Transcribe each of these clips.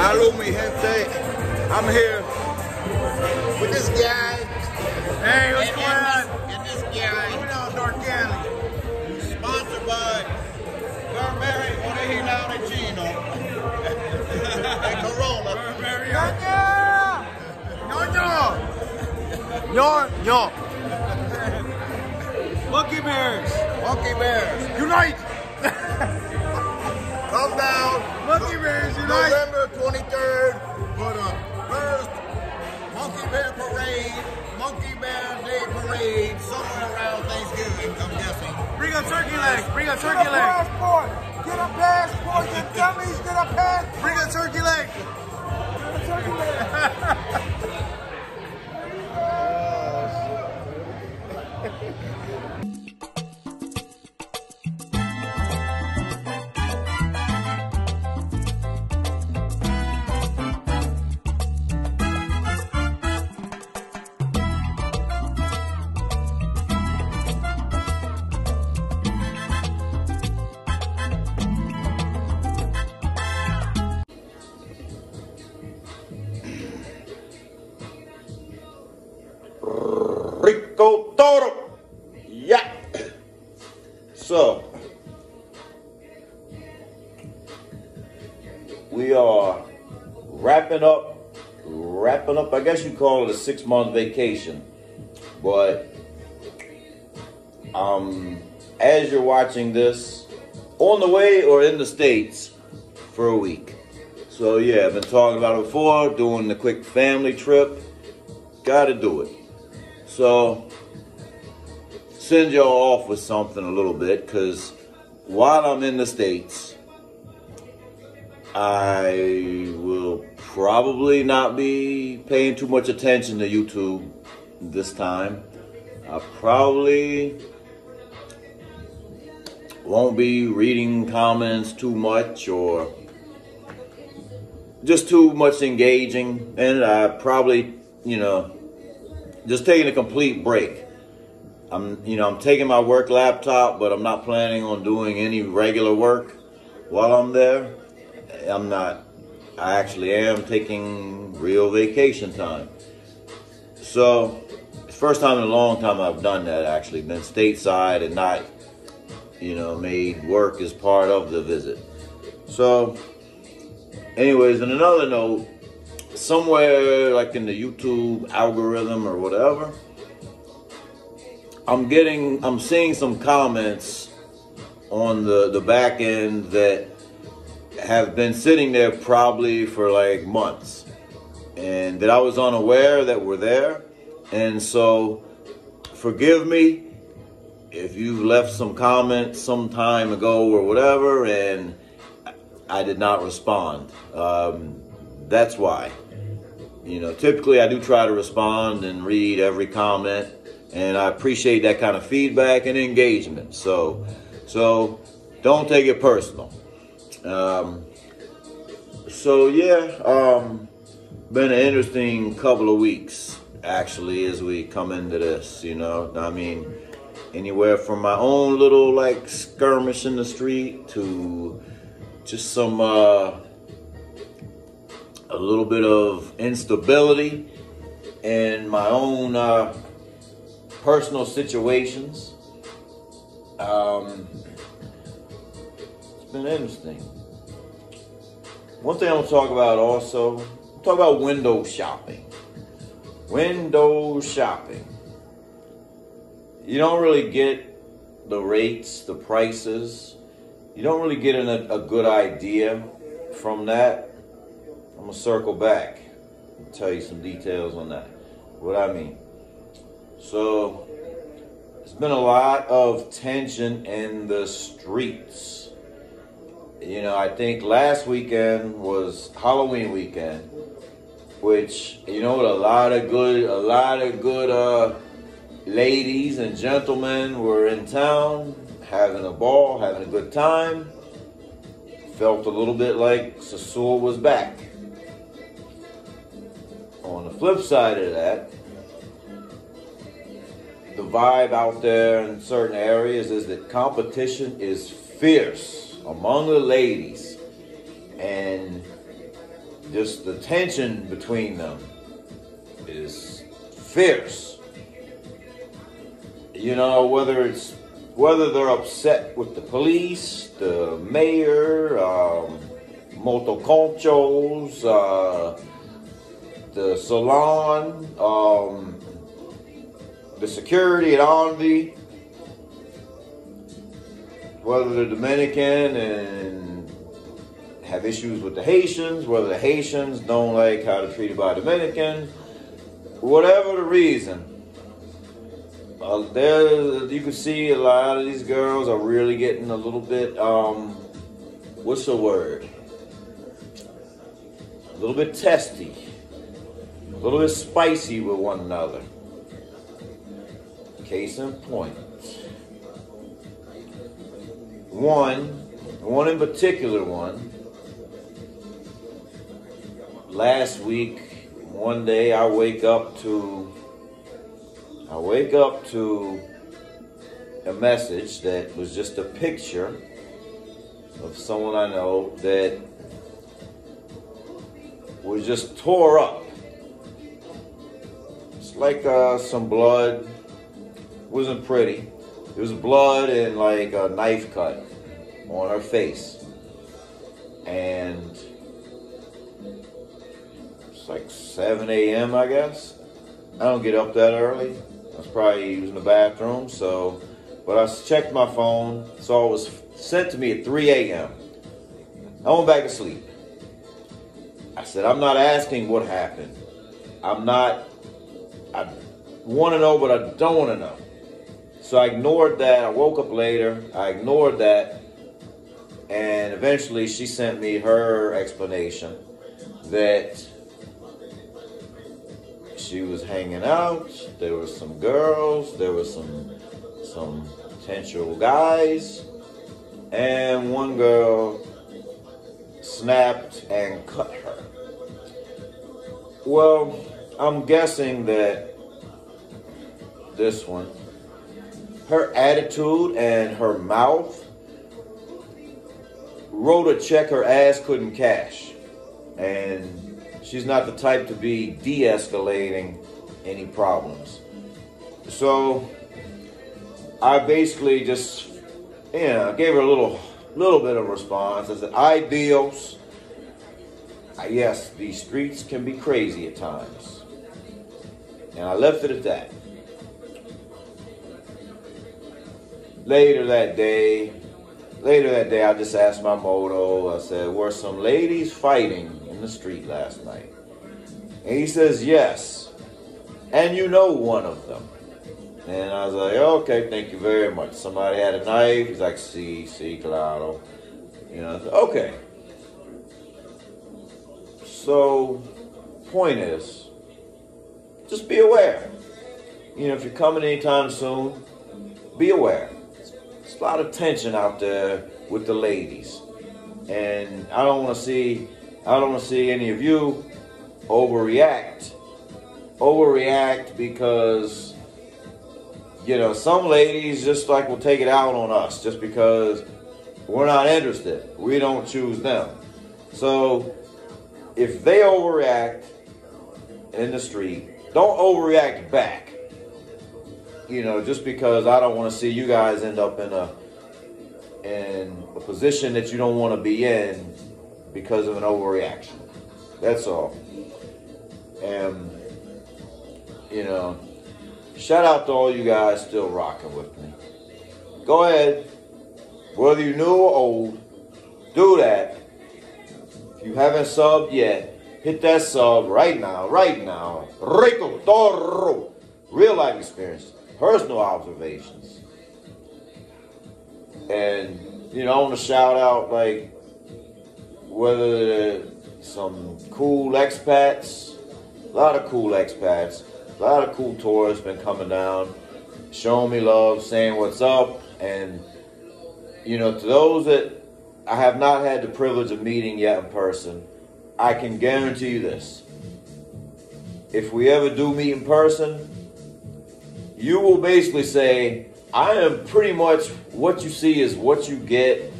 Salud, mi gente. I'm here with this guy. Hey, what's going on? And this guy. Coming out North Cali. Sponsored by Burberry Original de Chino. And Corona. Burberry. Yo. Monkey Bears. Monkey Bears. Unite. Come down. Monkey Bears Unite. November 23rd for the first Monkey Bear Parade, Monkey Bear Day Parade, somewhere around Thanksgiving, I'm guessing. Bring a turkey leg. Bring a turkey Get a leg. passport. Get a passport. You dummies. Get a passport. Bring a turkey leg. Get a turkey leg. Rico.toro. Yeah. So, we are wrapping up, I guess you call it a 6-month vacation. But, as you're watching this, on the way or in the States for a week. So yeah, I've been talking about it before, doing the quick family trip. Gotta do it. So, send y'all off with something a little bit, because while I'm in the States, I will probably not be paying too much attention to YouTube this time. I probably won't be reading comments too much or just too much engaging, and I probably, just taking a complete break. I'm taking my work laptop, but I'm not planning on doing any regular work while I'm there. I actually am taking real vacation time. So, it's the first time in a long time I've done that, actually. Been stateside and not, made work as part of the visit. So, anyways, on another note, somewhere like in the YouTube algorithm or whatever, I'm seeing some comments on the back end that have been sitting there probably for like months, and that I was unaware that were there. And so forgive me if you've left some comments some time ago or whatever and I did not respond. That's why. Typically I do try to respond and read every comment, and I appreciate that kind of feedback and engagement. So don't take it personal. Been an interesting couple of weeks, actually, as we come into this, anywhere from my own little skirmish in the street to just some a little bit of instability in my own personal situations. It's been interesting. One thing I want to talk about also, talk about window shopping. Window shopping. You don't really get the rates, the prices. You don't really get a good idea from that. I'm going to circle back and tell you some details on that. What I mean. So, there's been a lot of tension in the streets. I think last weekend was Halloween weekend, which, a lot of good ladies and gentlemen were in town, having a ball, having a good time. Felt a little bit like Sosua was back. On the flip side of that, the vibe out there in certain areas is that competition is fierce among the ladies. And just the tension between them is fierce. You know, whether they're upset with the police, the mayor, motoconchos, the salon, the security at Envy, whether they're Dominican and have issues with the Haitians, whether the Haitians don't like how they're treated by Dominicans, whatever the reason, you can see a lot of these girls are really getting a little bit, what's the word? A little bit testy, a little bit spicy with one another. Case in point. One in particular last week, one day I wake up to a message that was just a picture of someone I know that was just tore up. It's like some blood. Wasn't pretty. There was blood and like a knife cut on her face. And it's like 7 a.m. I guess. I don't get up that early. I was probably using the bathroom, but I checked my phone, so it was sent to me at 3 a.m. I went back to sleep. I said, I'm not asking what happened. I want to know, but I don't want to know. So I ignored that. I woke up later. I ignored that. And eventually she sent me her explanation that she was hanging out. There were some girls. There were some potential guys. And one girl snapped and cut her. Well, I'm guessing that this one, her attitude and her mouth wrote a check her ass couldn't cash. And she's not the type to be de-escalating any problems. So I basically just, gave her a little bit of response. I said, adios. Yes, these streets can be crazy at times. And I left it at that. Later that day, I just asked my moto. I said, were some ladies fighting in the street last night? And he says, yes. And you know one of them. And I was like, okay, thank you very much. Somebody had a knife. He's like, sí, claro. I said, okay. So, point is, just be aware. If you're coming anytime soon, be aware. There's a lot of tension out there with the ladies. And I don't want to see any of you overreact because some ladies just like will take it out on us just because we're not interested. We don't choose them. So if they overreact in the street, don't overreact back. Just because I don't want to see you guys end up in a position that you don't want to be in because of an overreaction. That's all. And shout out to all you guys still rocking with me. Go ahead, whether you're new or old, do that. If you haven't subbed yet, hit that sub right now. Rico.toro. Real life experience, personal observations. And, I want to shout out, whether some cool expats, a lot of cool expats, a lot of cool tourists been coming down, showing me love, saying what's up. And, to those that I have not had the privilege of meeting yet in person, I can guarantee you this. If we ever do meet in person, you will basically say, I am pretty much what you see is what you get.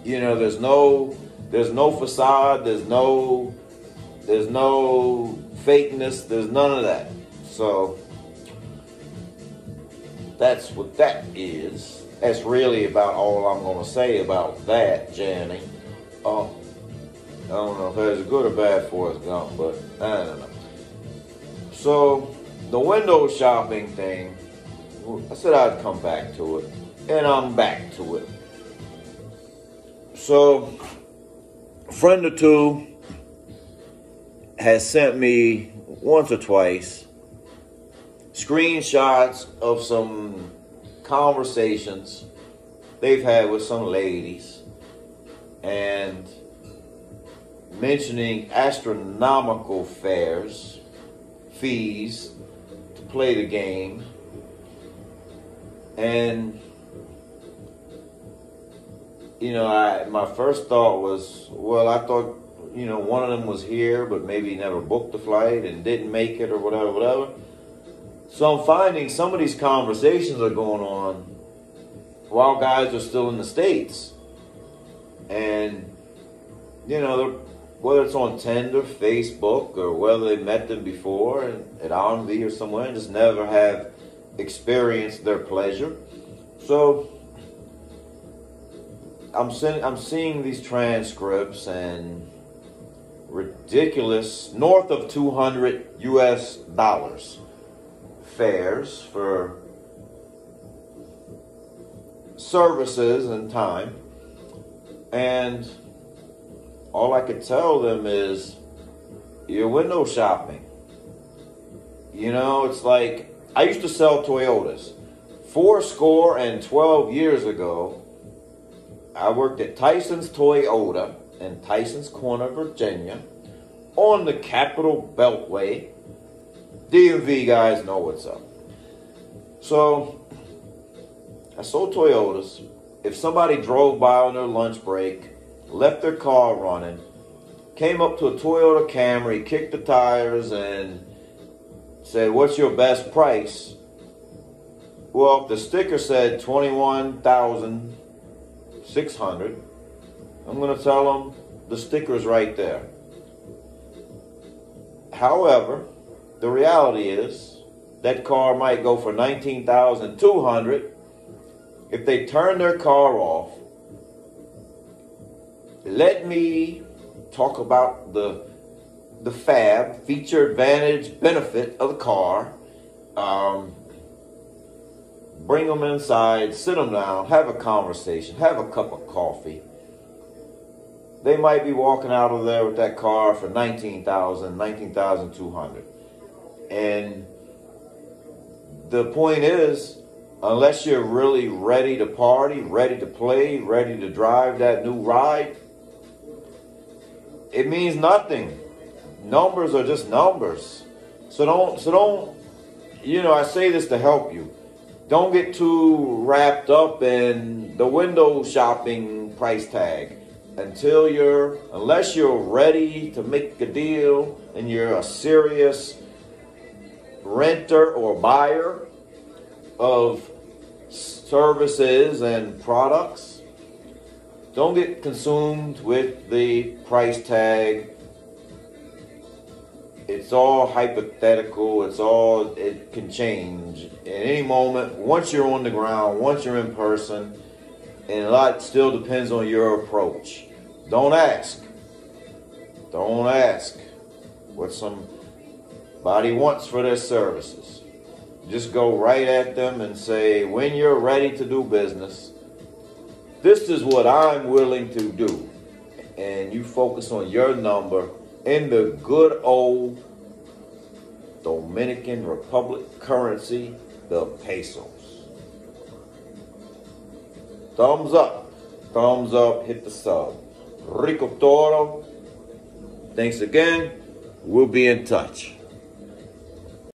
There's no There's no facade, there's no fakeness, there's none of that. So that's what that is. That's really about all I'm going to say about that, Jenny. I don't know if that's good or bad for us, Gump, but I don't know. So the window shopping thing, I said I'd come back to it, and I'm back to it. So a friend or two has sent me once or twice screenshots of some conversations they've had with some ladies and mentioning astronomical fees to play the game. And my first thought was, well, I thought one of them was here but maybe never booked the flight and didn't make it or whatever. So I'm finding some of these conversations are going on while guys are still in the States. And, whether it's on Tinder, Facebook, or whether they met them before at R&B or somewhere and just never have experienced their pleasure. So I'm seeing these transcripts and ridiculous, north of $200 US fares for services and time, and all I could tell them is you're window shopping. It's like I used to sell Toyotas 12 years ago. I worked at Tyson's Toyota in Tyson's Corner, Virginia, on the Capitol Beltway. DMV guys know what's up. So I sold Toyotas. If somebody drove by on their lunch break, left their car running, came up to a Toyota Camry, kicked the tires, and said, "What's your best price?" Well, if the sticker said $21,600, I'm going to tell them the sticker's right there. However, the reality is that car might go for $19,200 if they turn their car off. Let me talk about the feature, advantage, benefit of the car. Bring them inside, sit them down, have a conversation, have a cup of coffee. They might be walking out of there with that car for $19,200. And the point is, unless you're really ready to party, ready to play, ready to drive that new ride, it means nothing. Numbers are just numbers. So don't, I say this to help you. Don't get too wrapped up in the window shopping price tag unless you're ready to make a deal and you're a serious renter or buyer of services and products. Don't get consumed with the price tag. It's all hypothetical. It can change at any moment. Once you're on the ground, once you're in person, and a lot still depends on your approach. Don't ask. Don't ask what somebody wants for their services. Just go right at them and say, when you're ready to do business, this is what I'm willing to do. And you focus on your number in the good old Dominican Republic currency, the pesos. Thumbs up, hit the sub. Rico Toro, thanks again. We'll be in touch.